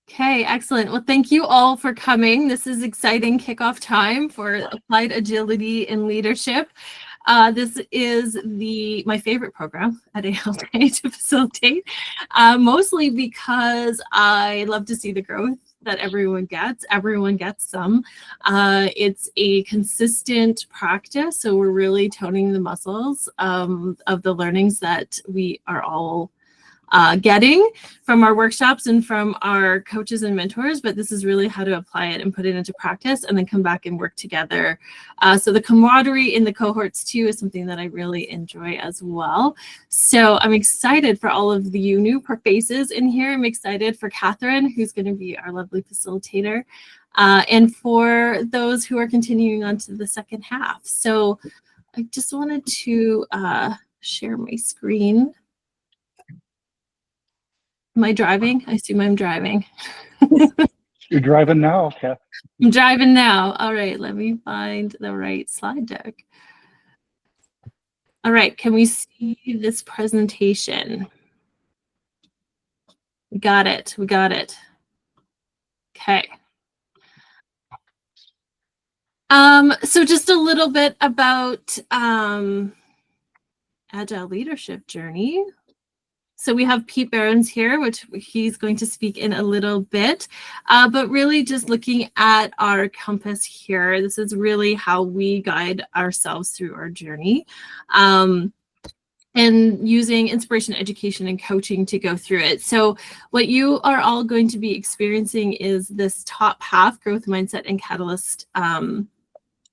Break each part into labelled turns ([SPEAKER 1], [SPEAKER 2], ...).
[SPEAKER 1] Okay, excellent. Well, thank you all for coming. This is exciting kickoff time for Applied Agility in Leadership. This is my favorite program at ALJ to facilitate, mostly because I love to see the growth that everyone gets. Everyone gets some. It's a consistent practice, so we're really toning the muscles of the learnings that we are all getting from our workshops and from our coaches and mentors, but this is really how to apply it and put it into practice and then come back and work together. So the camaraderie in the cohorts too is something that I really enjoy as well. So I'm excited for all of you new faces in here. I'm excited for Catherine, who's going to be our lovely facilitator, and for those who are continuing on to the second half. So I just wanted to share my screen. Am I driving? I assume I'm driving.
[SPEAKER 2] You're driving now, Kath.
[SPEAKER 1] I'm driving now. All right, let me find the right slide deck. All right, can we see this presentation? We got it. We got it. Okay. So just a little bit about Agile leadership journey. So we have Pete Behrens here, which he's going to speak in a little bit, but really just looking at our compass here, this is really how we guide ourselves through our journey, and using inspiration, education, and coaching to go through it. So what you are all going to be experiencing is this top half, growth mindset and catalyst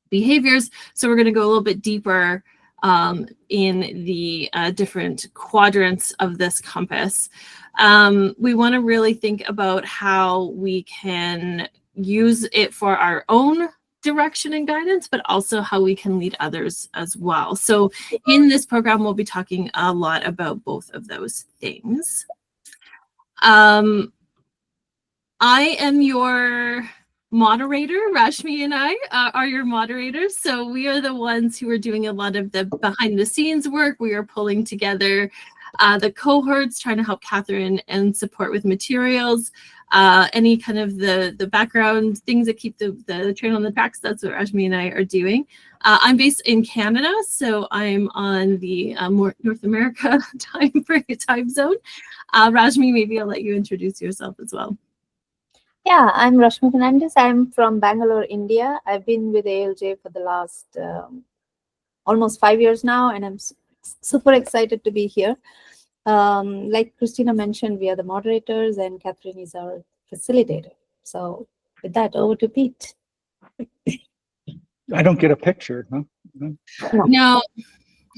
[SPEAKER 1] behaviors. So we're going to go a little bit deeper in the different quadrants of this compass. We want to really think about how we can use it for our own direction and guidance, but also how we can lead others as well. So in this program, we'll be talking a lot about both of those things. I am your moderator. Rashmi and I are your moderators. So we are the ones who are doing a lot of the behind the scenes work. We are pulling together the cohorts, trying to help Catherine and support with materials, any kind of the background things that keep the train on the tracks. That's what Rashmi and I are doing. I'm based in Canada, so I'm on the more North America time zone. Rashmi, maybe I'll let you introduce yourself as well.
[SPEAKER 3] Yeah, I'm Rashmi Fernandes. I'm from Bangalore, India. I've been with ALJ for the last almost 5 years now, and I'm super excited to be here. Like Christina mentioned, we are the moderators, and Catherine is our facilitator. So with that, over to Pete.
[SPEAKER 2] I don't get a picture, huh?
[SPEAKER 1] No.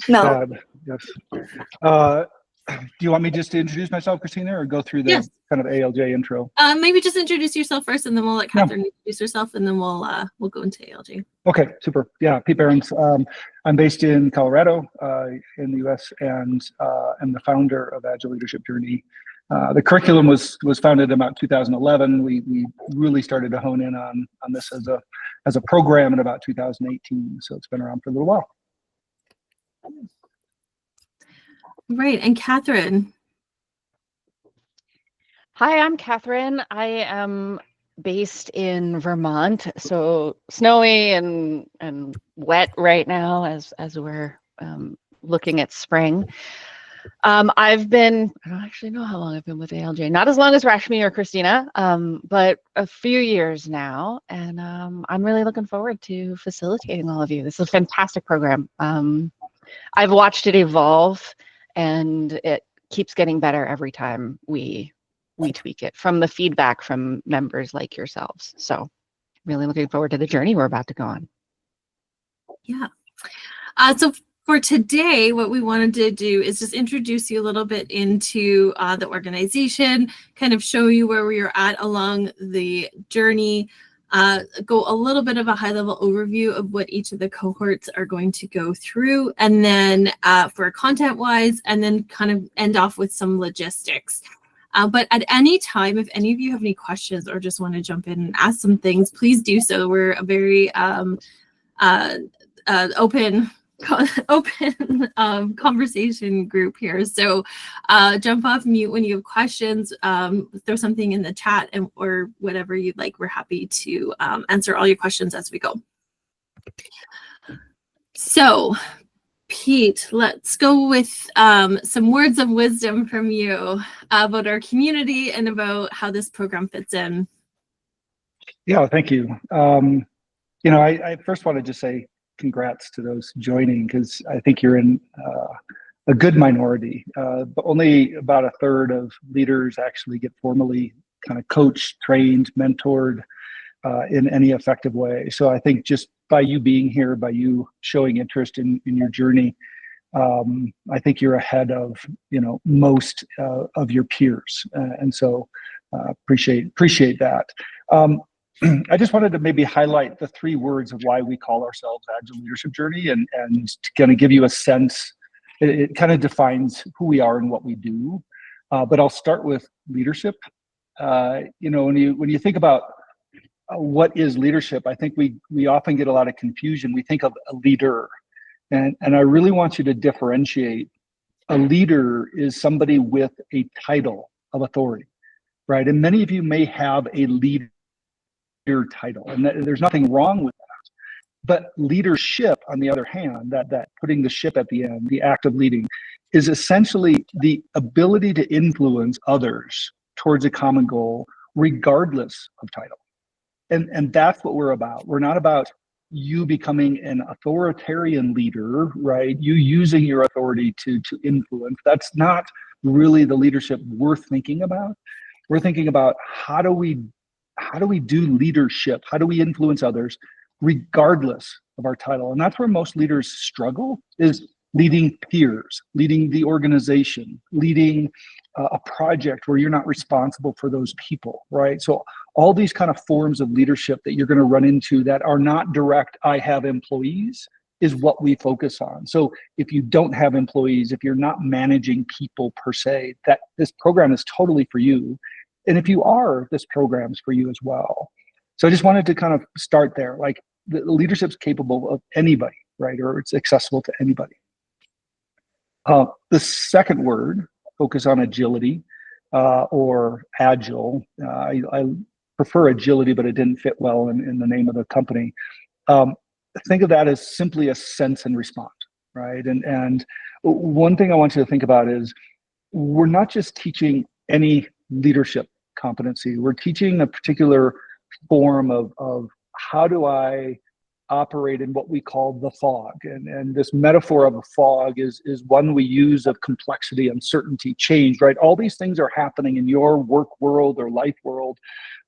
[SPEAKER 2] Yes. Do you want me just to introduce myself, Christina, or go through the kind of ALJ intro?
[SPEAKER 1] Maybe just introduce yourself first, and then we'll let Catherine introduce herself, and then we'll go into ALJ.
[SPEAKER 2] Okay, super. Yeah, Pete Behrens. I'm based in Colorado, in the U.S., and I'm the founder of Agile Leadership Journey. The curriculum was founded about 2011. We really started to hone in on this as a program in about 2018. So it's been around for a little while.
[SPEAKER 1] Right, and Catherine.
[SPEAKER 4] Hi, I'm Catherine. I am based in Vermont, so snowy and wet right now as we're looking at spring. I don't actually know how long I've been with ALJ. Not as long as Rashmi or Christina, but a few years now, and I'm really looking forward to facilitating all of you. This is a fantastic program. I've watched it evolve, and it keeps getting better every time we tweak it from the feedback from members like yourselves. So really looking forward to the journey we're about to go on.
[SPEAKER 1] Yeah. So for today, what we wanted to do is just introduce you a little bit into the organization, kind of show you where we are at along the journey, go a little bit of a high-level overview of what each of the cohorts are going to go through, and then for content-wise, and then kind of end off with some logistics. But at any time, if any of you have any questions or just want to jump in and ask some things, please do so. We're a very open open conversation group here. So jump off mute when you have questions, throw something in the chat or whatever you'd like. We're happy to answer all your questions as we go. So Pete, let's go with some words of wisdom from you about our community and about how this program fits in.
[SPEAKER 2] Yeah, thank you. I first want to just say congrats to those joining, because I think you're in a good minority. But only about a third of leaders actually get formally kind of coached, trained, mentored in any effective way. So I think just by you being here, by you showing interest in your journey, I think you're ahead of most of your peers, and so appreciate that. I just wanted to maybe highlight the 3 words of why we call ourselves Agile Leadership Journey, and to kind of give you a sense. It kind of defines who we are and what we do. But I'll start with leadership. When you think about what is leadership, I think we often get a lot of confusion. We think of a leader, and I really want you to differentiate. A leader is somebody with a title of authority, right? And many of you may have a leader title, and there's nothing wrong with that. But leadership, on the other hand, that putting the ship at the end, the act of leading, is essentially the ability to influence others towards a common goal, regardless of title. And that's what we're about. We're not about you becoming an authoritarian leader, right? You using your authority to influence. That's not really the leadership we're thinking about. We're thinking about how do we do leadership? How do we influence others regardless of our title? And that's where most leaders struggle, is leading peers, leading the organization, leading a project where you're not responsible for those people, right? So all these kind of forms of leadership that you're going to run into that are not direct, I have employees, is what we focus on. So if you don't have employees, if you're not managing people per se, that this program is totally for you. And if you are, this program's for you as well. So I just wanted to kind of start there. Like, the leadership's capable of anybody, right? Or it's accessible to anybody. The second word, focus on agility or agile. I prefer agility, but it didn't fit well in the name of the company. Think of that as simply a sense and respond, right? And one thing I want you to think about is, we're not just teaching any leadership competency. We're teaching a particular form of how do I operate in what we call the fog. And this metaphor of a fog is one we use of complexity, uncertainty, change, right? All these things are happening in your work world or life world,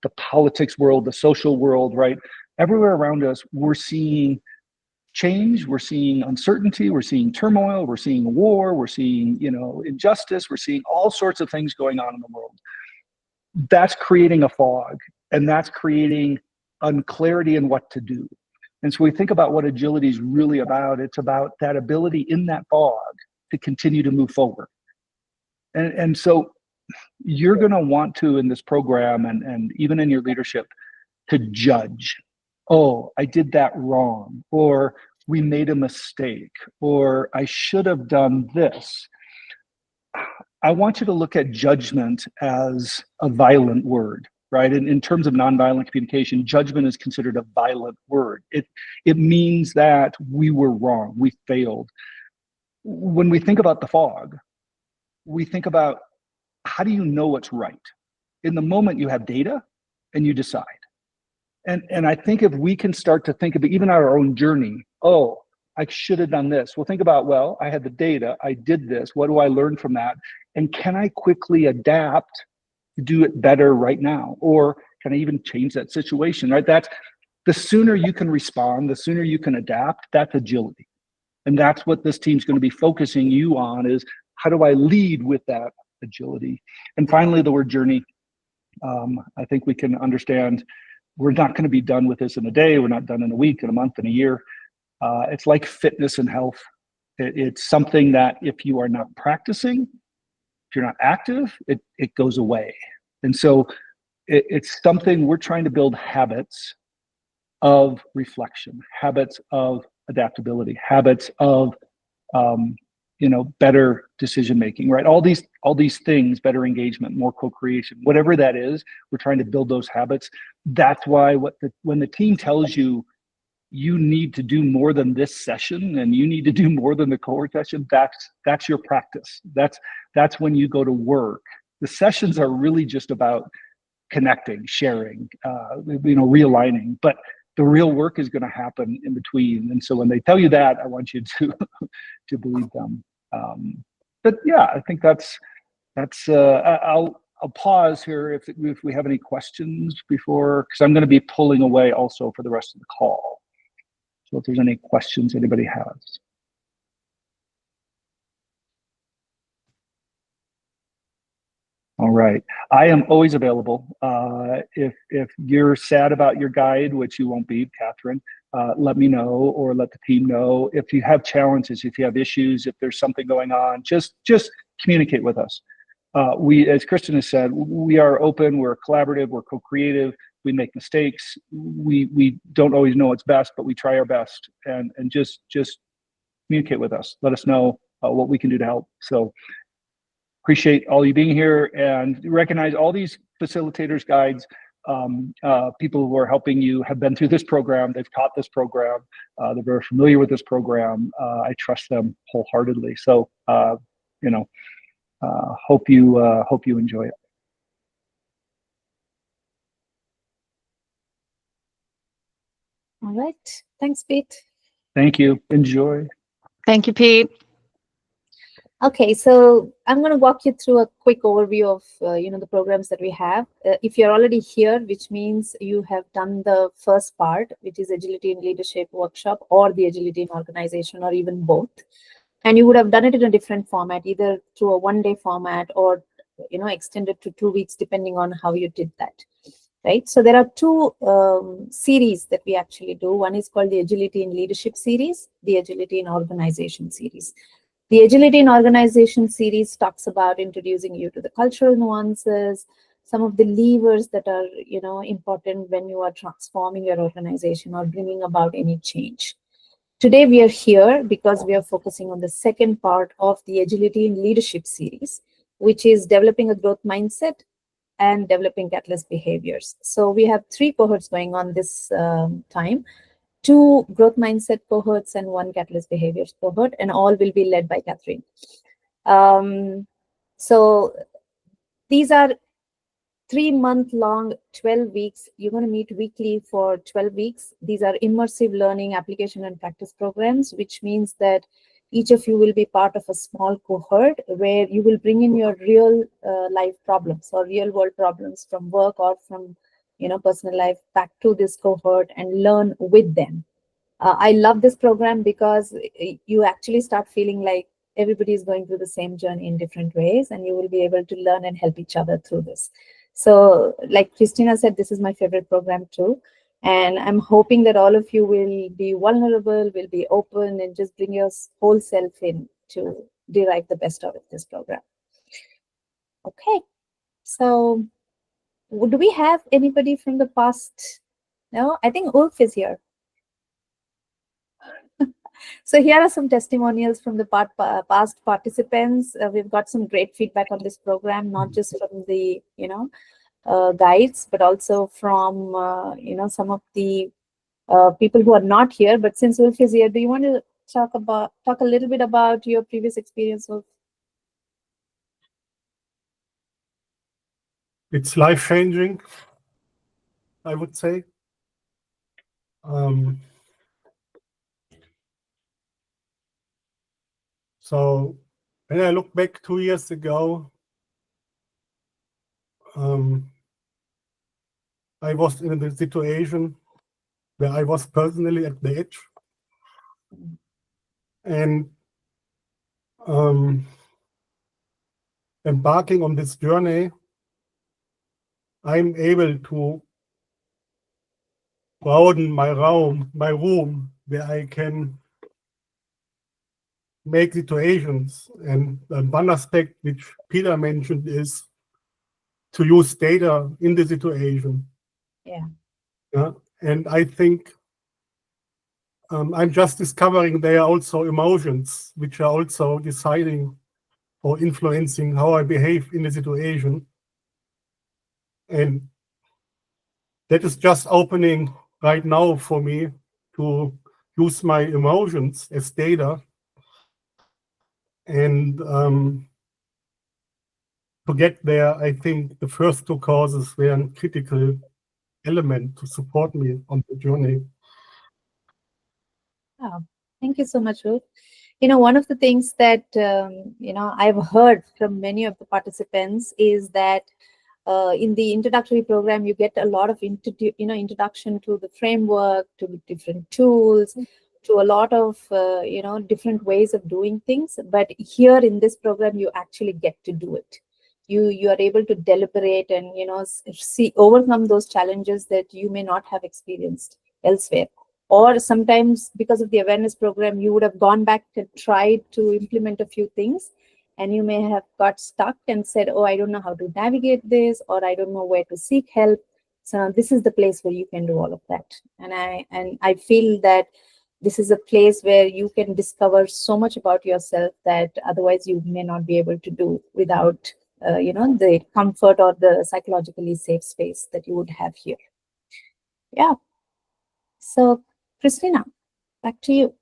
[SPEAKER 2] the politics world, the social world, right? Everywhere around us, we're seeing change, we're seeing uncertainty, we're seeing turmoil, we're seeing war, we're seeing, injustice, we're seeing all sorts of things going on in the world. That's creating a fog, and that's creating unclarity in what to do. And so we think about what agility is really about. It's about that ability in that fog to continue to move forward. And so you're going to want to, in this program and even in your leadership, to judge. Oh, I did that wrong, or we made a mistake, or I should have done this. I want you to look at judgment as a violent word, right? In terms of nonviolent communication, judgment is considered a violent word. It means that we were wrong, we failed. When we think about the fog, we think about, how do you know what's right? In the moment, you have data and you decide. And I think if we can start to think about even our own journey, oh, I should have done this. Well, think about, well, I had the data, I did this, what do I learn from that? And can I quickly adapt to do it better right now? Or can I even change that situation, right? That's, the sooner you can respond, the sooner you can adapt, that's agility. And that's what this team's going to be focusing you on, is how do I lead with that agility? And finally, the word journey. I think we can understand we're not going to be done with this in a day. We're not done in a week, in a month, in a year. It's like fitness and health. It's something that if you are not practicing, if you're not active, it goes away. And so it's something we're trying to build habits of reflection, habits of adaptability, habits of better decision making, right? All these things, better engagement, more co-creation, whatever that is, we're trying to build those habits. That's why when the team tells you you need to do more than this session and you need to do more than the cohort session, that's your practice. That's when you go to work. The sessions are really just about connecting, sharing, realigning, but the real work is going to happen in between. And so when they tell you that, I want you to to believe them. But yeah, I think that's I'll pause here if we have any questions before, because I'm going to be pulling away also for the rest of the call. So if there's any questions anybody has. All right. I am always available. If you're sad about your guide, which you won't be, Catherine, let me know or let the team know. If you have challenges, if you have issues, if there's something going on, just communicate with us. We, as Christina said, we are open, we're collaborative, we're co-creative, we make mistakes. We don't always know what's best, but we try our best, and just communicate with us. Let us know what we can do to help. So appreciate all you being here, and recognize all these facilitators, guides, people who are helping you have been through this program. They've taught this program. They're very familiar with this program. I trust them wholeheartedly. So, hope you enjoy it.
[SPEAKER 3] All right. Thanks, Pete.
[SPEAKER 2] Thank you. Enjoy.
[SPEAKER 4] Thank you, Pete.
[SPEAKER 3] Okay, so I'm going to walk you through a quick overview of the programs that we have. If you're already here, which means you have done the first part, which is Agility in Leadership workshop, or the Agility in Organization, or even both, and you would have done it in a different format, either through a one-day format or extended to 2 weeks, depending on how you did that. Right. So there are two series that we actually do. One is called the Agility in Leadership series, the Agility in Organization series. The Agility in Organization series talks about introducing you to the cultural nuances, some of the levers that are, important when you are transforming your organization or bringing about any change. Today, we are here because we are focusing on the second part of the Agility in Leadership series, which is developing a growth mindset and developing catalyst behaviors. So we have 3 cohorts going on this time. 2 growth mindset cohorts and 1 catalyst behaviors cohort, and all will be led by Catherine. So these are 3-month-long, 12 weeks. You're going to meet weekly for 12 weeks. These are immersive learning, application, and practice programs, which means that each of you will be part of a small cohort where you will bring in your real life problems or real world problems from work or from personal life back to this cohort and learn with them. I love this program because you actually start feeling like everybody is going through the same journey in different ways, and you will be able to learn and help each other through this. So like Christina said, this is my favorite program too. And I'm hoping that all of you will be vulnerable, will be open, and just bring your whole self in to derive the best out of this program. Okay, so do we have anybody from the past? No, I think Ulf is here. So here are some testimonials from the past participants. We've got some great feedback on this program, not just from the guides, but also from some of the people who are not here. But since Ulf is here, do you want to talk a little bit about your previous experience, Ulf?
[SPEAKER 5] It's life-changing, I would say. So when I look back 2 years ago, I was in a situation where I was personally at the edge. And embarking on this journey, I'm able to broaden my room where I can make situations. And one aspect which Peter mentioned is to use data in the situation.
[SPEAKER 3] Yeah.
[SPEAKER 5] And I think I'm just discovering there are also emotions which are also deciding or influencing how I behave in the situation. And that is just opening right now for me to use my emotions as data. And to get there, I think the first two courses were a critical element to support me on the journey.
[SPEAKER 3] Oh, thank you so much, Ruth. One of the things that, I've heard from many of the participants is that in the introductory program, you get a lot of introduction to the framework, to different tools, to a lot of different ways of doing things. But here in this program, you actually get to do it. You are able to deliberate and overcome those challenges that you may not have experienced elsewhere. Or sometimes because of the awareness program, you would have gone back and tried to implement a few things, and you may have got stuck and said, oh, I don't know how to navigate this, or I don't know where to seek help. So this is the place where you can do all of that. And I feel that this is a place where you can discover so much about yourself that otherwise you may not be able to do without the comfort or the psychologically safe space that you would have here. Yeah. So Christina, back to you.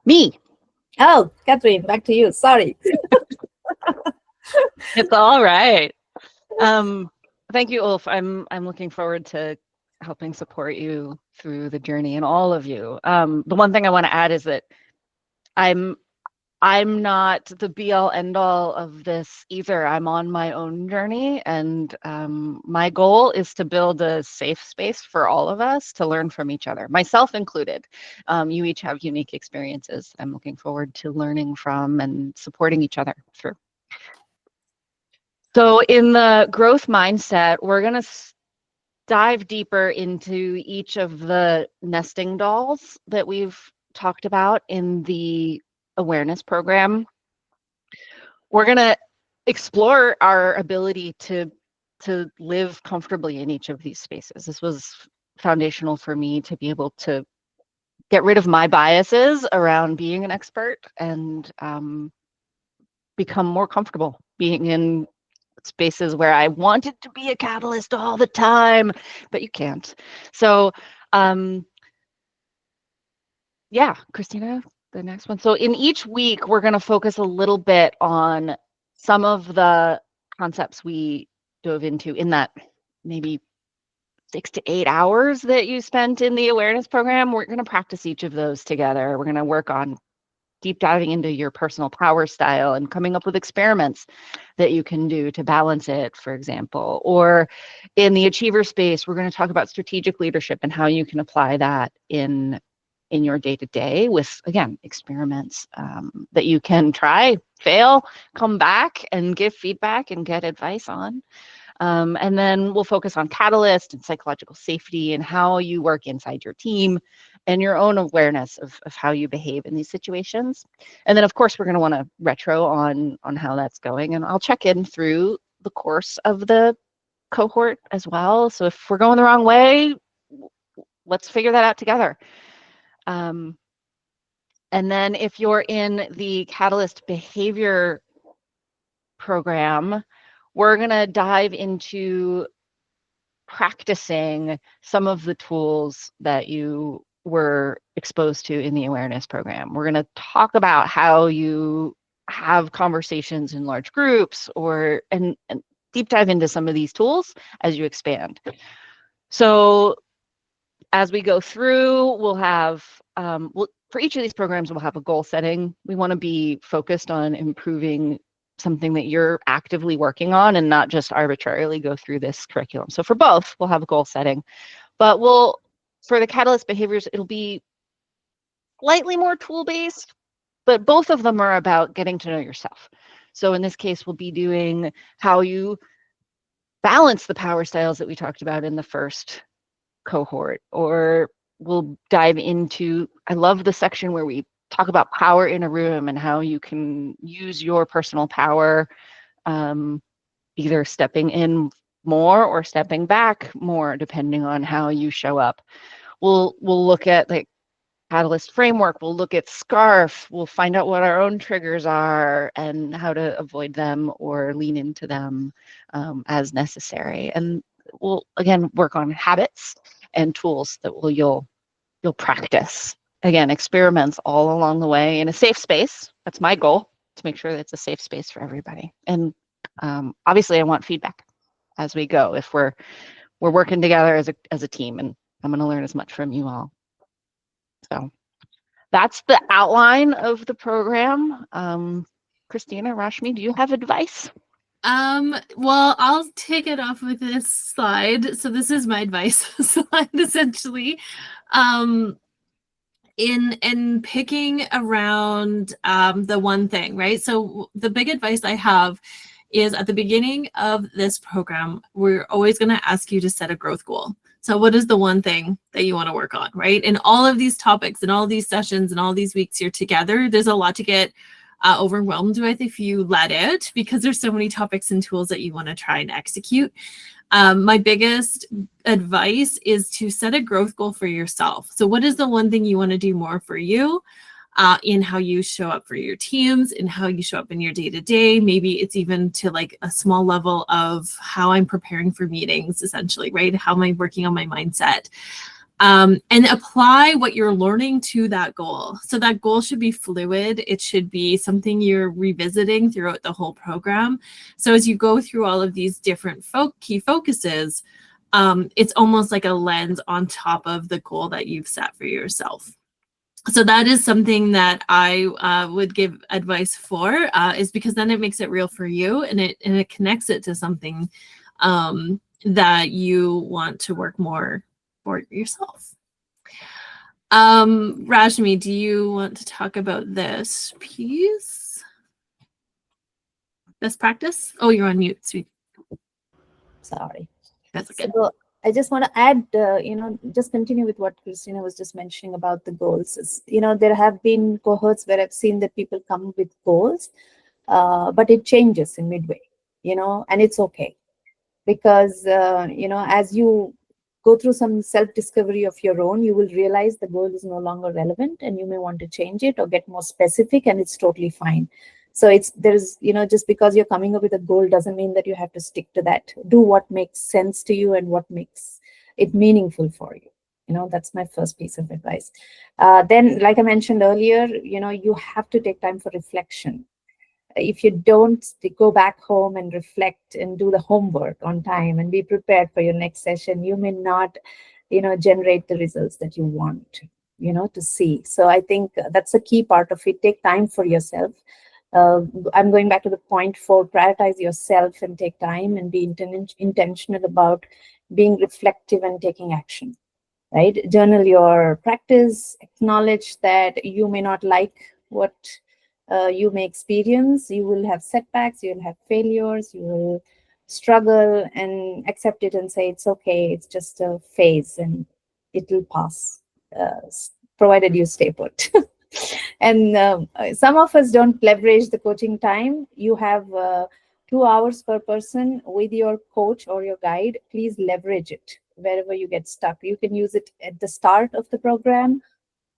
[SPEAKER 4] Me.
[SPEAKER 3] Oh, Catherine, back to you. Sorry.
[SPEAKER 4] It's all right. Thank you, Ulf. I'm looking forward to helping support you through the journey, and all of you. The one thing I want to add is that I'm not the be-all end-all of this either. I'm on my own journey, and my goal is to build a safe space for all of us to learn from each other, myself included. You each have unique experiences I'm looking forward to learning from and supporting each other through. So in the growth mindset, we're going to dive deeper into each of the nesting dolls that we've talked about in the awareness program. We're going to explore our ability to live comfortably in each of these spaces. This was foundational for me to be able to get rid of my biases around being an expert and become more comfortable being in spaces where I wanted to be a catalyst all the time, but you can't. So yeah, Christina, the next one. So in each week, we're going to focus a little bit on some of the concepts we dove into in that maybe 6 to 8 hours that you spent in the awareness program. We're going to practice each of those together. We're going to work on deep diving into your personal power style and coming up with experiments that you can do to balance it, for example. Or in the achiever space, we're going to talk about strategic leadership and how you can apply that in your day-to-day with, again, experiments that you can try, fail, come back and give feedback and get advice on. And then we'll focus on catalyst and psychological safety and how you work inside your team and your own awareness of how you behave in these situations. And then, of course, we're going to want to retro on how that's going. And I'll check in through the course of the cohort as well. So if we're going the wrong way, let's figure that out together. And then if you're in the Catalyst Behavior program, we're going to dive into practicing some of the tools that you were exposed to in the awareness program. We're going to talk about how you have conversations in large groups and deep dive into some of these tools as you expand. So as we go through, we'll have, for each of these programs, we'll have a goal setting. We want to be focused on improving something that you're actively working on and not just arbitrarily go through this curriculum. So for both, we'll have a goal setting. But for the Catalyst Behaviors, it'll be slightly more tool-based, but both of them are about getting to know yourself. So in this case, we'll be doing how you balance the power styles that we talked about in the first cohort, or we'll dive into, I love the section where we talk about power in a room and how you can use your personal power, either stepping in more or stepping back more, depending on how you show up. we'll look at like Catalyst framework, we'll look at SCARF, we'll find out what our own triggers are and how to avoid them or lean into them as necessary. And we'll again work on habits and tools that you'll practice. Again, experiments all along the way in a safe space. That's my goal, to make sure that it's a safe space for everybody. And obviously, I want feedback as we go. If we're working together as a team, and I'm going to learn as much from you all. So that's the outline of the program. Christina, Rashmi, do you have advice?
[SPEAKER 1] Well, I'll take it off with this slide. So this is my advice slide, essentially. In picking around the one thing, right? So the big advice I have is at the beginning of this program, we're always going to ask you to set a growth goal. So what is the one thing that you want to work on, right? In all of these topics and all these sessions and all these weeks you're together, there's a lot to get overwhelmed with if you let it, because there's so many topics and tools that you want to try and execute. My biggest advice is to set a growth goal for yourself. So what is the one thing you want to do more for you in how you show up for your teams, in how you show up in your day-to-day? Maybe it's even to like a small level of how I'm preparing for meetings, essentially, right? How am I working on my mindset? And apply what you're learning to that goal. So that goal should be fluid. It should be something you're revisiting throughout the whole program. So as you go through all of these different key focuses, it's almost like a lens on top of the goal that you've set for yourself. So that is something that I would give advice for, is because then it makes it real for you, and it connects it to something that you want to work more for yourself. Rashmi, do you want to talk about this piece? Best practice? Oh, you're on mute, sweet.
[SPEAKER 3] Sorry.
[SPEAKER 1] That's okay.
[SPEAKER 3] So I just want to add, just continue with what Christina was just mentioning about the goals. There have been cohorts where I've seen that people come with goals, but it changes in midway, and it's okay. Because, as you go through some self-discovery of your own, you will realize the goal is no longer relevant and you may want to change it or get more specific, and it's totally fine. So just because you're coming up with a goal doesn't mean that you have to stick to that. Do what makes sense to you and what makes it meaningful for you. That's my first piece of advice. Then, like I mentioned earlier, you have to take time for reflection. If you don't go back home and reflect and do the homework on time and be prepared for your next session, you may not, generate the results that you want, to see. So I think that's a key part of it. Take time for yourself. I'm going back to the point 4, prioritize yourself and take time and be intentional about being reflective and taking action, right? Journal your practice, acknowledge that you may not like what you may experience. You will have setbacks, you will have failures, you will struggle, and accept it and say it's okay, it's just a phase and it will pass, provided you stay put. And some of us don't leverage the coaching time. You have 2 hours per person with your coach or your guide. Please leverage it wherever you get stuck. You can use it at the start of the program,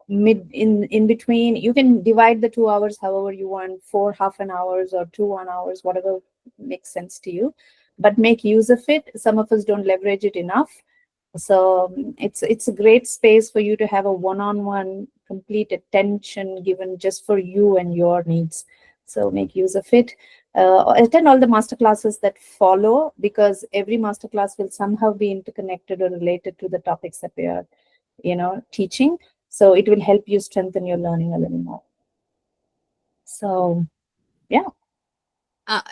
[SPEAKER 3] in between. You can divide the 2 hours however you want, 4 half an hours or 2 1 hours, whatever makes sense to you, but make use of it. Some of us don't leverage it enough. So it's a great space for you to have a one-on-one complete attention given just for you and your needs. So make use of it. Attend all the masterclasses that follow, because every masterclass will somehow be interconnected or related to the topics that we are, teaching. So it will help you strengthen your learning a little more. So, yeah.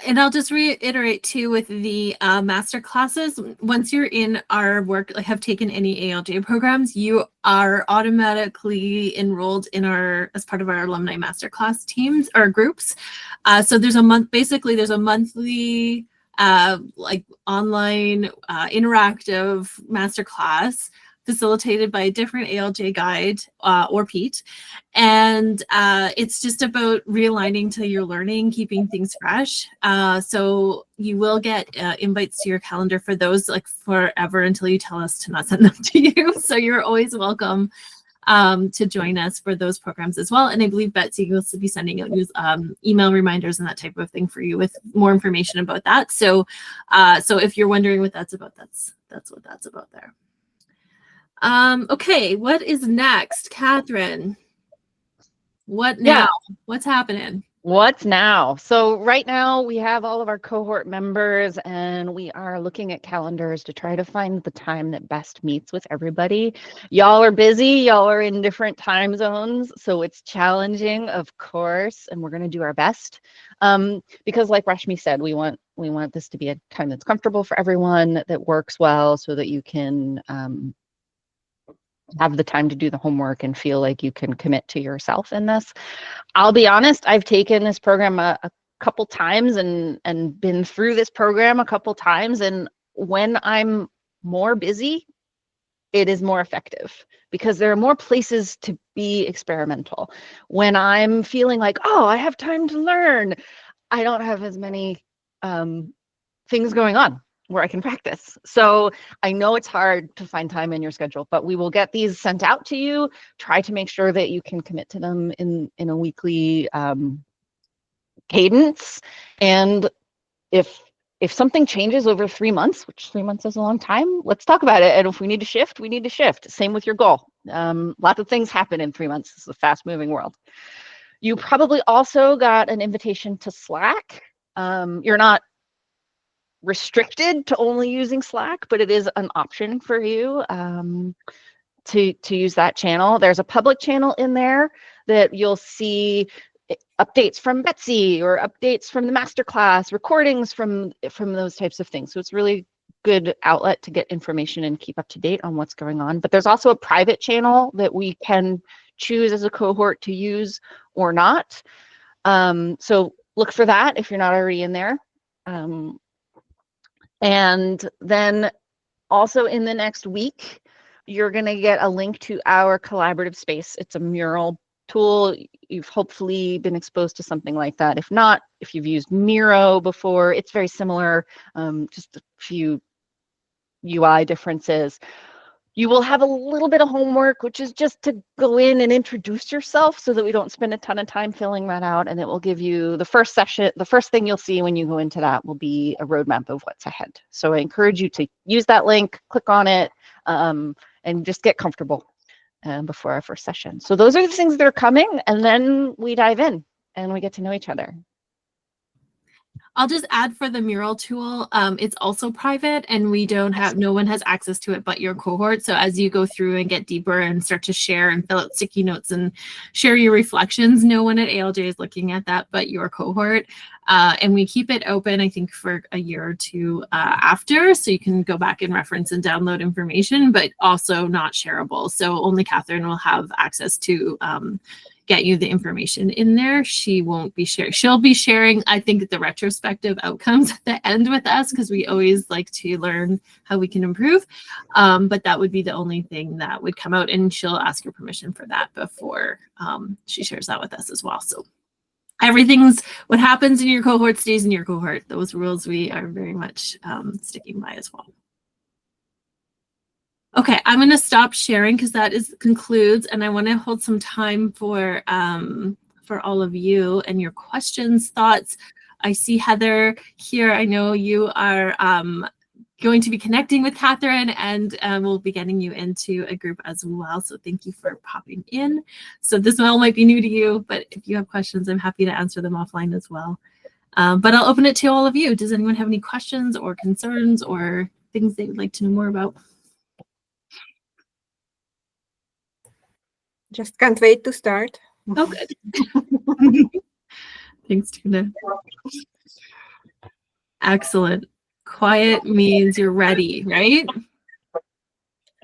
[SPEAKER 1] And I'll just reiterate too with the master classes. Once you're in our work, have taken any ALJ programs, you are automatically enrolled in as part of our alumni masterclass teams or groups. So there's there's a monthly like online interactive masterclass facilitated by a different ALJ guide or Pete. And it's just about realigning to your learning, keeping things fresh. So you will get invites to your calendar for those like forever until you tell us to not send them to you. So you're always welcome to join us for those programs as well. And I believe Betsy will be sending out email reminders and that type of thing for you with more information about that. So so if you're wondering what that's about, that's what that's about there. Okay, what is next? Catherine, what now?
[SPEAKER 4] Yeah.
[SPEAKER 1] What's happening?
[SPEAKER 4] What's now? So right now we have all of our cohort members and we are looking at calendars to try to find the time that best meets with everybody. Y'all are busy, y'all are in different time zones, so it's challenging, of course, and we're going to do our best. Because like Rashmi said, we want this to be a time that's comfortable for everyone, that works well, so that you can have the time to do the homework and feel like you can commit to yourself in this. I'll be honest, I've taken this program a couple times and been through this program a couple times. And when I'm more busy, it is more effective because there are more places to be experimental. When I'm feeling like, oh, I have time to learn, I don't have as many things going on where I can practice. So I know it's hard to find time in your schedule, but we will get these sent out to you. Try to make sure that you can commit to them in a weekly cadence. And if something changes over 3 months, which 3 months is a long time, let's talk about it. And if we need to shift, we need to shift. Same with your goal. Lots of things happen in 3 months. It's a fast moving world. You probably also got an invitation to Slack. You're not restricted to only using Slack, but it is an option for you to use that channel. There's a public channel in there that you'll see updates from Betsy or updates from the masterclass, recordings from those types of things. So it's really good outlet to get information and keep up to date on what's going on. But there's also a private channel that we can choose as a cohort to use or not. So look for that if you're not already in there. And then also in the next week, you're going to get a link to our collaborative space. It's a mural tool. You've hopefully been exposed to something like that. If not, if you've used Miro before, it's very similar, just a few UI differences. You will have a little bit of homework, which is just to go in and introduce yourself so that we don't spend a ton of time filling that out. And it will give you the first session. The first thing you'll see when you go into that will be a roadmap of what's ahead. So I encourage you to use that link, click on it, and just get comfortable before our first session. So those are the things that are coming. And then we dive in and we get to know each other.
[SPEAKER 1] I'll just add for the mural tool, it's also private and we don't have, no one has access to it but your cohort. So as you go through and get deeper and start to share and fill out sticky notes and share your reflections, no one at ALJ is looking at that but your cohort. And we keep it open, I think, for a year or two after. So you can go back and reference and download information, but also not shareable. So only Catherine will have access to get you the information in there. She won't be sharing. She'll be sharing, I think, the retrospective outcomes at the end with us because we always like to learn how we can improve. But that would be the only thing that would come out, and she'll ask your permission for that before she shares that with us as well. So everything's, what happens in your cohort stays in your cohort. Those rules we are very much sticking by as well. Okay, I'm going to stop sharing because that concludes, and I want to hold some time for all of you and your questions, thoughts. I see Heather here. I know you are going to be connecting with Catherine, and we'll be getting you into a group as well. So thank you for popping in. So this all might be new to you, but if you have questions, I'm happy to answer them offline as well. But I'll open it to all of you. Does anyone have any questions or concerns or things they would like to know more about?
[SPEAKER 6] Just can't wait to start.
[SPEAKER 1] Oh, good. Thanks, Tina. Excellent. Quiet means you're ready, right?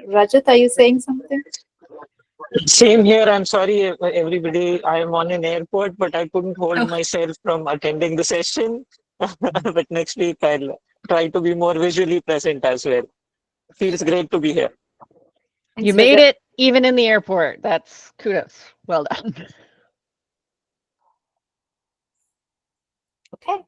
[SPEAKER 3] Rajat, are you saying something?
[SPEAKER 7] Same here. I'm sorry, everybody. I am on an airport, but I couldn't hold myself from attending the session. But next week, I'll try to be more visually present as well. Feels great to be here.
[SPEAKER 4] You made it even in the airport. That's kudos. Well done.
[SPEAKER 3] Okay.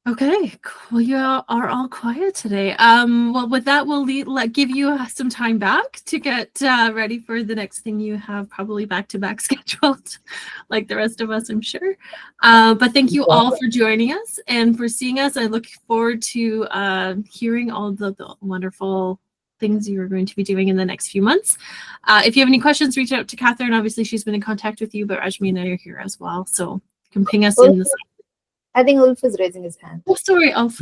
[SPEAKER 1] Okay, cool. You all are all quiet today. Well, with that, we'll give you some time back to get ready for the next thing you have probably back-to-back scheduled, like the rest of us, I'm sure. But thank you all for joining us and for seeing us. I look forward to hearing all the wonderful things you are going to be doing in the next few months. If you have any questions, reach out to Catherine. Obviously, she's been in contact with you, but Rashmi and I are here as well. So you can ping us in the...
[SPEAKER 3] I think Ulf is raising his hand.
[SPEAKER 1] Oh, sorry, Ulf.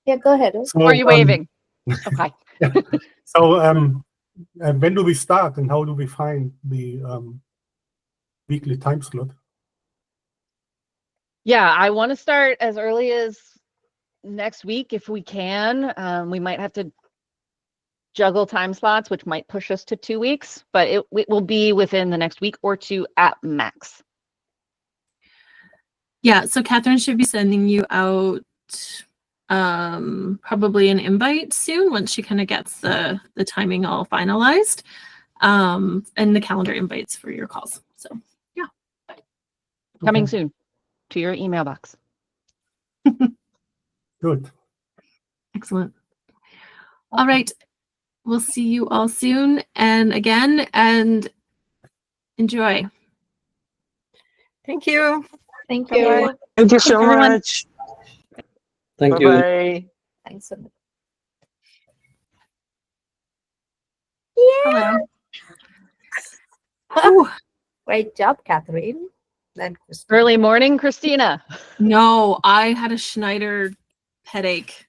[SPEAKER 3] Yeah, go ahead. Ulf.
[SPEAKER 5] So,
[SPEAKER 4] Or are you waving? Okay.
[SPEAKER 5] Yeah. So, when do we start and how do we find the weekly time slot?
[SPEAKER 4] Yeah, I want to start as early as next week if we can. We might have to juggle time slots, which might push us to 2 weeks, but it will be within the next week or two at max.
[SPEAKER 1] Yeah, so Catherine should be sending you out probably an invite soon once she kind of gets the timing all finalized, and the calendar invites for your calls. So yeah,
[SPEAKER 4] Coming soon to your email box.
[SPEAKER 5] Good.
[SPEAKER 1] excellent. All right, we'll see you all soon and again, and enjoy.
[SPEAKER 6] Thank you.
[SPEAKER 3] Thank you.
[SPEAKER 7] Thank you so
[SPEAKER 4] everyone.
[SPEAKER 7] much.
[SPEAKER 8] Thank you.
[SPEAKER 7] Bye-bye.
[SPEAKER 3] Thanks so much.
[SPEAKER 1] Hello. Oh,
[SPEAKER 3] Great job, Catherine. Then
[SPEAKER 4] Early morning, Christina.
[SPEAKER 1] no, I had a Schneider headache.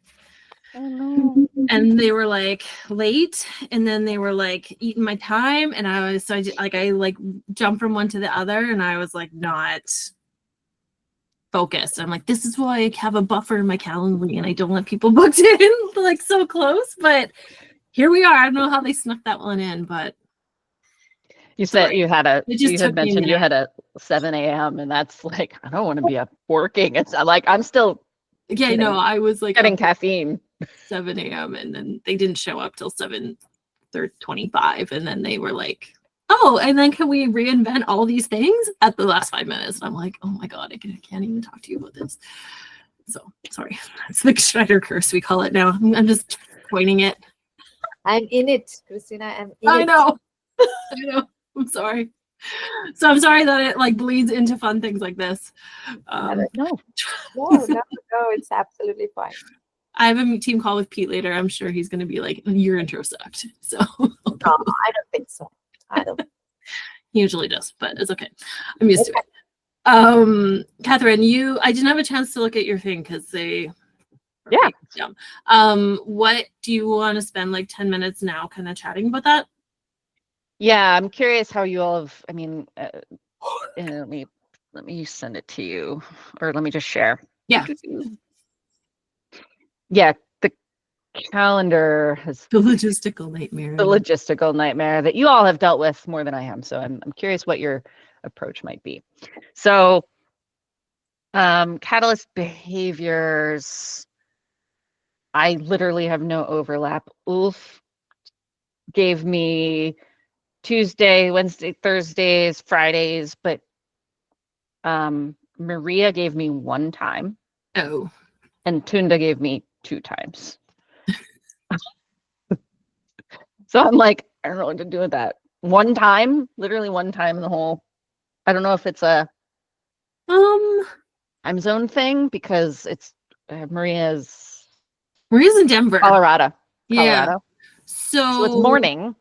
[SPEAKER 4] Oh no.
[SPEAKER 1] And they were like late, and then they were like eating my time, and I jumped from one to the other, and I was like not focused. I'm like, this is why I have a buffer in my calendar, and I don't let people booked in like so close. But here we are. I don't know how they snuck that one in, but
[SPEAKER 4] You said
[SPEAKER 1] sorry.
[SPEAKER 4] you had
[SPEAKER 1] It just
[SPEAKER 4] you
[SPEAKER 1] took
[SPEAKER 4] had
[SPEAKER 1] me a
[SPEAKER 4] mentioned you
[SPEAKER 1] minute.
[SPEAKER 4] had a 7 a.m. and that's like, I don't want to be up working. It's like, I'm still
[SPEAKER 1] yeah,
[SPEAKER 4] you know,
[SPEAKER 1] no, I was like
[SPEAKER 4] getting
[SPEAKER 1] up
[SPEAKER 4] caffeine.
[SPEAKER 1] 7 a.m. and then they didn't show up till 7:25, and then they were like, oh, and then can we reinvent all these things at the last 5 minutes? And I'm like, oh my god, I can't even talk to you about this. So sorry, it's the Schneider curse, we call it now. I'm just pointing it.
[SPEAKER 3] I'm in it, Christina. I'm in
[SPEAKER 1] I
[SPEAKER 3] it.
[SPEAKER 1] know. I know. I'm sorry. So I'm sorry that it like bleeds into fun things like this.
[SPEAKER 4] No.
[SPEAKER 3] No, it's absolutely fine.
[SPEAKER 1] I have a team call with Pete later. I'm sure he's going to be like, your intro sucked. So
[SPEAKER 3] No, I don't think so. I don't.
[SPEAKER 1] he usually does, but it's okay. I'm used to it. Catherine, I didn't have a chance to look at your thing because they
[SPEAKER 4] Yeah.
[SPEAKER 1] dumb. What do you want to spend like 10 minutes now kind of chatting about that?
[SPEAKER 4] Yeah, I'm curious how you all have, I mean, let me send it to you, or let me just share.
[SPEAKER 1] Yeah.
[SPEAKER 4] Yeah, the calendar has
[SPEAKER 1] The logistical nightmare.
[SPEAKER 4] the logistical nightmare that you all have dealt with more than I am. So I'm curious what your approach might be. So catalyst behaviors, I literally have no overlap. Ulf gave me Tuesday, Wednesday, Thursdays, Fridays, but Maria gave me 1 time
[SPEAKER 1] Oh.
[SPEAKER 4] and Tunda gave me 2 times. So I'm like, I don't know what to do with that. 1 time, literally 1 time in the whole. I don't know if it's a time zone thing because it's Maria's
[SPEAKER 1] in Denver.
[SPEAKER 4] Colorado.
[SPEAKER 1] Yeah.
[SPEAKER 4] So it's morning.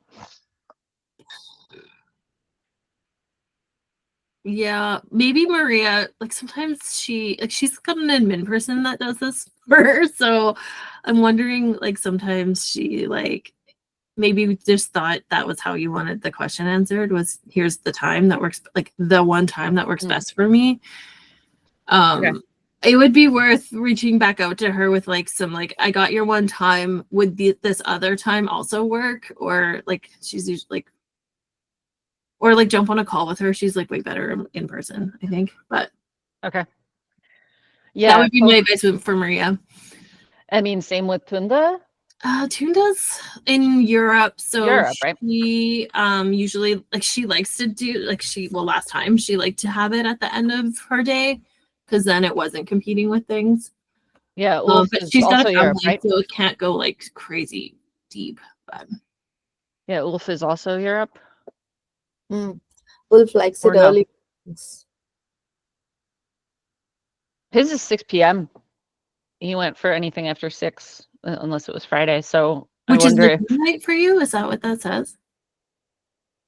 [SPEAKER 1] Yeah, maybe Maria, like sometimes she's got an admin person that does this for her. So I'm wondering, like sometimes she like maybe just thought that was how you wanted the question answered, was here's the time that works, like the one time that works best for me.
[SPEAKER 4] Okay.
[SPEAKER 1] It would be worth reaching back out to her with like some like, I got your 1 time, would this other time also work? Or like she's usually like, or like jump on a call with her. She's like way better in person, I think. But
[SPEAKER 4] Okay. Yeah,
[SPEAKER 1] that would be my advice for Maria.
[SPEAKER 4] I mean, same with Tunda.
[SPEAKER 1] Tunda's in Europe, so
[SPEAKER 4] Europe, right?
[SPEAKER 1] she usually like she likes to do like last time she liked to have it at the end of her day because then it wasn't competing with things.
[SPEAKER 4] Yeah, Ulf
[SPEAKER 1] But
[SPEAKER 4] is
[SPEAKER 1] she's got
[SPEAKER 4] also
[SPEAKER 1] a
[SPEAKER 4] Europe,
[SPEAKER 1] family,
[SPEAKER 4] right?
[SPEAKER 1] so it can't go like crazy deep. But
[SPEAKER 4] Yeah, Ulf is also Europe.
[SPEAKER 3] Wolf likes
[SPEAKER 4] Or
[SPEAKER 3] it
[SPEAKER 4] no?
[SPEAKER 3] early.
[SPEAKER 4] His is 6 p.m. He went for anything after 6, unless it was Friday. So I
[SPEAKER 1] which is
[SPEAKER 4] wonder
[SPEAKER 1] the
[SPEAKER 4] if
[SPEAKER 1] night for you? Is that what that says?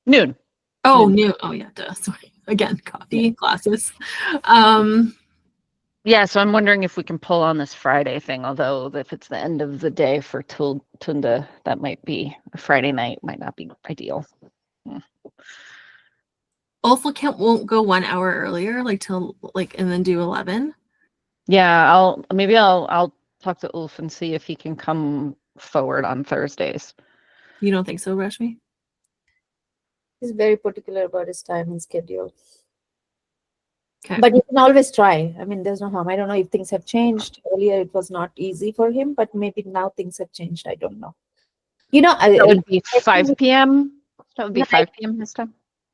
[SPEAKER 4] noon.
[SPEAKER 1] Oh,
[SPEAKER 4] Noon.
[SPEAKER 1] new. Oh yeah, duh. Sorry. Again, coffee, glasses. Um,
[SPEAKER 4] Yeah, so I'm wondering if we can pull on this Friday thing, although if it's the end of the day for Tunda, that might be a Friday night, might not be ideal.
[SPEAKER 1] Ulfa won't go 1 hour earlier, like till like and then do 11.
[SPEAKER 4] Yeah, I'll talk to Ulf and see if he can come forward on Thursdays.
[SPEAKER 1] You don't think so, Rashmi?
[SPEAKER 3] He's very particular about his time and schedule.
[SPEAKER 1] Okay.
[SPEAKER 3] But you can always try. I mean, there's no harm. I don't know if things have changed. Earlier, it was not easy for him, but maybe now things have changed. I don't know. You know,
[SPEAKER 4] That would be
[SPEAKER 3] I
[SPEAKER 4] 5
[SPEAKER 3] think-
[SPEAKER 4] p.m. That would be
[SPEAKER 3] No,
[SPEAKER 4] 5 p.m. this time.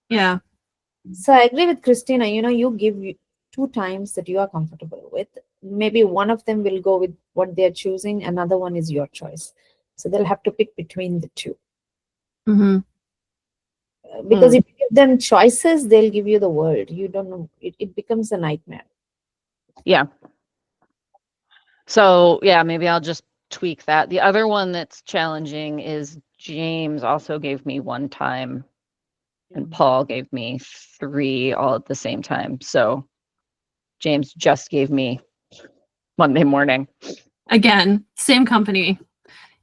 [SPEAKER 1] Yeah.
[SPEAKER 3] so I agree with Christina. You know, you give 2 times that you are comfortable with. Maybe one of them will go with what they're choosing. Another one is your choice. So they'll have to pick between the two.
[SPEAKER 1] Mm-hmm.
[SPEAKER 3] Because if you give them choices, they'll give you the world. You don't know. It becomes a nightmare.
[SPEAKER 4] Yeah. So yeah, maybe I'll just tweak that. The other one that's challenging is James also gave me 1 time and Paul gave me 3 all at the same time. So James just gave me Monday morning.
[SPEAKER 1] Again, same company.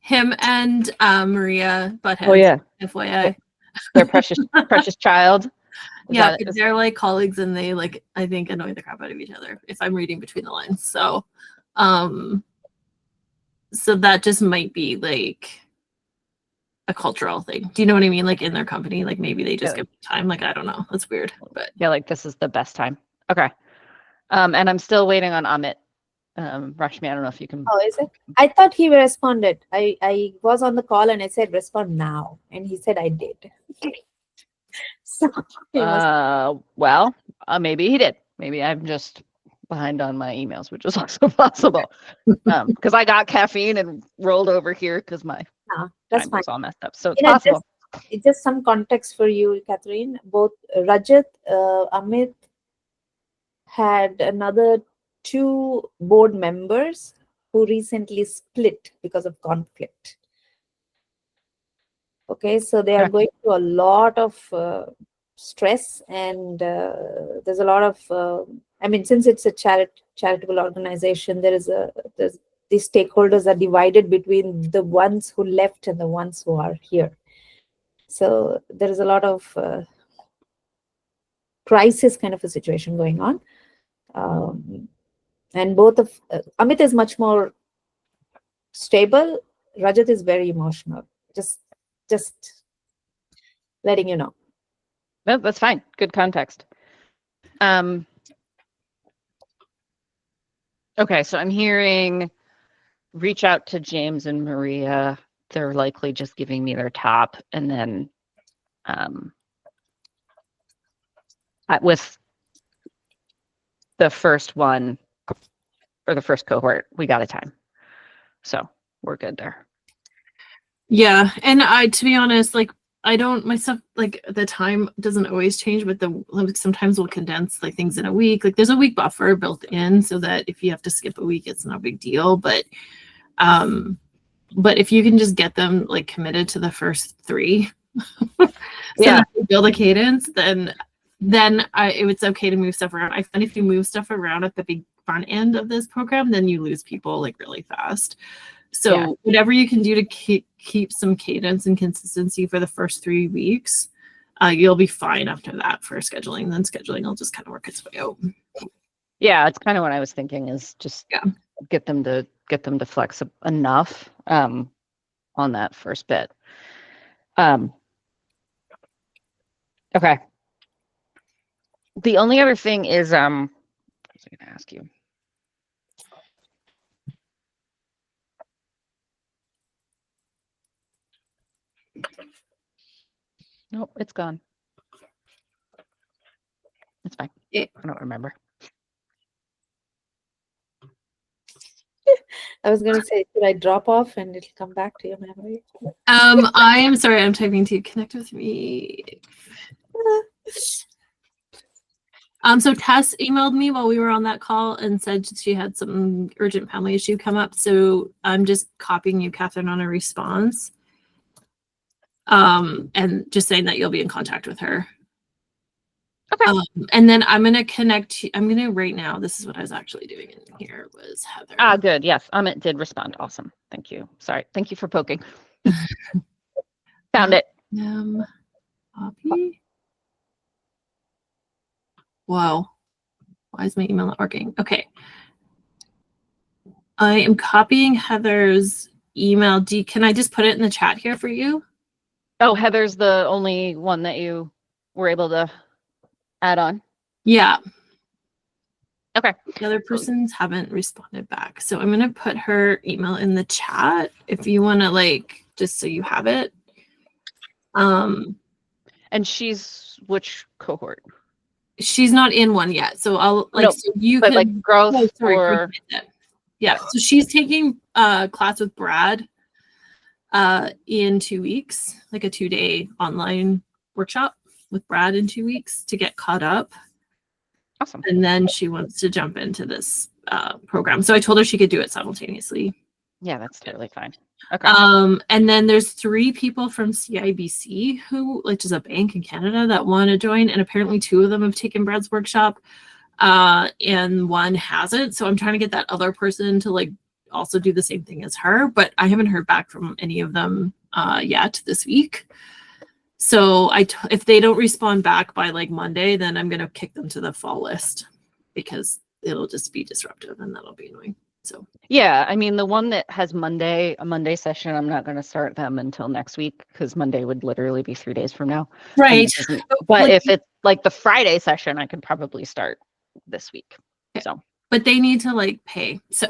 [SPEAKER 1] Him and Maria Butthead.
[SPEAKER 4] Oh yeah,
[SPEAKER 1] FYI.
[SPEAKER 4] their precious precious child.
[SPEAKER 1] Yeah, they're like colleagues and they like I think annoy the crap out of each other if I'm reading between the lines. So so that just might be like a cultural thing. Do you know what I mean? Like in their company, like maybe they just
[SPEAKER 4] Yeah.
[SPEAKER 1] give time. Like I don't know. That's weird. But
[SPEAKER 4] Yeah, like this is the best time. Okay. And I'm still waiting on Amit. Rashmi, I don't know if you can.
[SPEAKER 3] Oh, is it? I thought he responded. I was on the call and I said respond now, and he said I did. So he must.
[SPEAKER 4] Well, maybe he did. Maybe I'm just behind on my emails, which is also possible. Because I got caffeine and rolled over here because my
[SPEAKER 3] That's
[SPEAKER 4] time
[SPEAKER 3] fine.
[SPEAKER 4] was all messed up. So it's
[SPEAKER 3] You know,
[SPEAKER 4] possible.
[SPEAKER 3] just some context for you, Catherine. Both Rajat, Amit had another 2 board members who recently split because of conflict. Okay, so they are
[SPEAKER 4] Okay.
[SPEAKER 3] going through a lot of stress, and there's a lot of. I mean, since it's a charitable organization, there's these stakeholders are divided between the ones who left and the ones who are here. So there is a lot of crisis kind of a situation going on. And both of Amit is much more stable. Rajat is very emotional. Just letting you know.
[SPEAKER 4] No, that's fine. Good context. Okay, so I'm hearing reach out to James and Maria. They're likely just giving me their top, and then with the first one or the first cohort, we got a time, so we're good there.
[SPEAKER 1] yeah, and to be honest, like I don't myself like the time doesn't always change, but like, sometimes we'll condense like things in a week. Like there's a week buffer built in so that if you have to skip a week, it's not a big deal. But if you can just get them like committed to the first 3, so that they build a cadence, then it's okay to move stuff around. I find if you move stuff around at the big front end of this program, then you lose people like really fast. So whatever you can do to keep some cadence and consistency for the first 3 weeks, you'll be fine after that for scheduling. Then scheduling will just kind of work its way out.
[SPEAKER 4] Yeah, it's kind of what I was thinking is just get them to flex enough on that first bit. Okay. The only other thing is what was I going to ask you? Nope, it's gone. It's fine.
[SPEAKER 1] Yeah.
[SPEAKER 4] I don't remember.
[SPEAKER 3] I was gonna say, should I drop off and it'll come back to your memory?
[SPEAKER 1] I am sorry, I'm typing to connect with me. So Tess emailed me while we were on that call and said she had some urgent family issue come up. So I'm just copying you, Catherine, on a response. And just saying that you'll be in contact with her.
[SPEAKER 4] Okay.
[SPEAKER 1] And then I'm gonna connect. I'm gonna right now. This is what I was actually doing in here. Was Heather?
[SPEAKER 4] Ah, good. Yes, Amit did respond. Awesome. Thank you. Sorry. Thank you for poking. Found it.
[SPEAKER 1] Copy. Whoa. Why is my email not working? Okay. I am copying Heather's email. Can I just put it in the chat here for you?
[SPEAKER 4] Oh, Heather's the only one that you were able to add on.
[SPEAKER 1] Yeah.
[SPEAKER 4] Okay.
[SPEAKER 1] The other persons haven't responded back. So I'm going to put her email in the chat if you want to, like, just so you have it.
[SPEAKER 4] And she's which cohort?
[SPEAKER 1] She's not in one yet. So I'll like,
[SPEAKER 4] No,
[SPEAKER 1] so you
[SPEAKER 4] but
[SPEAKER 1] can
[SPEAKER 4] like growth
[SPEAKER 1] growth
[SPEAKER 4] or
[SPEAKER 1] mindset. Yeah. So she's taking a class with Brad in 2 weeks, like a 2-day online workshop with Brad in 2 weeks to get caught up.
[SPEAKER 4] awesome.
[SPEAKER 1] And then she wants to jump into this program. So I told her she could do it simultaneously.
[SPEAKER 4] Yeah, that's totally fine. Okay.
[SPEAKER 1] And then there's 3 people from CIBC who, which is a bank in Canada, that want to join. And apparently 2 of them have taken Brad's workshop and 1 hasn't. So I'm trying to get that other person to like also do the same thing as her, but I haven't heard back from any of them yet this week. So if they don't respond back by like Monday, then I'm going to kick them to the fall list because it'll just be disruptive and that'll be annoying. So
[SPEAKER 4] yeah, I mean, the one that has a Monday session, I'm not going to start them until next week because Monday would literally be 3 days from now.
[SPEAKER 1] right.
[SPEAKER 4] But
[SPEAKER 1] like,
[SPEAKER 4] if it's like the Friday session, I could probably start this week.
[SPEAKER 1] Okay.
[SPEAKER 4] So,
[SPEAKER 1] but they need to like pay. So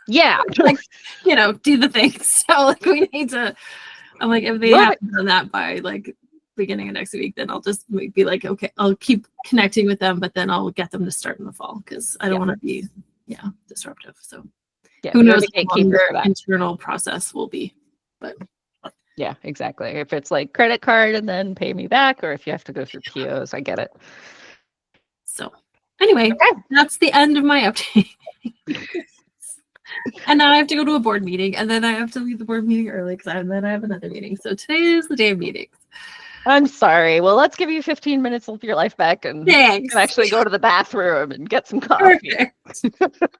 [SPEAKER 4] yeah,
[SPEAKER 1] like, you know, do the things. So like we need to, I'm like, if they haven't done that by like beginning of next week, then I'll just be like, okay, I'll keep connecting with them, but then I'll get them to start in the fall because I don't want to be, disruptive. So
[SPEAKER 4] yeah,
[SPEAKER 1] who
[SPEAKER 4] you're
[SPEAKER 1] knows
[SPEAKER 4] the
[SPEAKER 1] how long
[SPEAKER 4] gatekeeper
[SPEAKER 1] their
[SPEAKER 4] for that.
[SPEAKER 1] internal process will be. But
[SPEAKER 4] Yeah, exactly. If it's like credit card and then pay me back, or if you have to go through POs, I get it.
[SPEAKER 1] so anyway, that's the end of my update. And now I have to go to a board meeting, and then I have to leave the board meeting early because then I have another meeting. So today is the day of meetings.
[SPEAKER 4] I'm sorry. Well, let's give you 15 minutes of your life back and you
[SPEAKER 1] Thanks.
[SPEAKER 4] can actually go to the bathroom and get some coffee.
[SPEAKER 1] Perfect.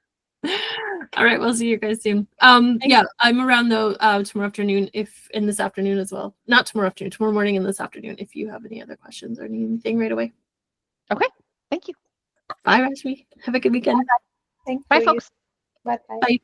[SPEAKER 1] All right, we'll see you guys soon. Yeah, I'm around though tomorrow afternoon, in this afternoon as well. Not tomorrow afternoon, tomorrow morning and this afternoon. If you have any other questions or need anything right away.
[SPEAKER 4] Okay, thank you.
[SPEAKER 1] Bye, Rashmi. Have a good weekend.
[SPEAKER 3] Thank
[SPEAKER 4] Bye,
[SPEAKER 3] you.
[SPEAKER 4] folks.
[SPEAKER 3] Bye.
[SPEAKER 1] Bye.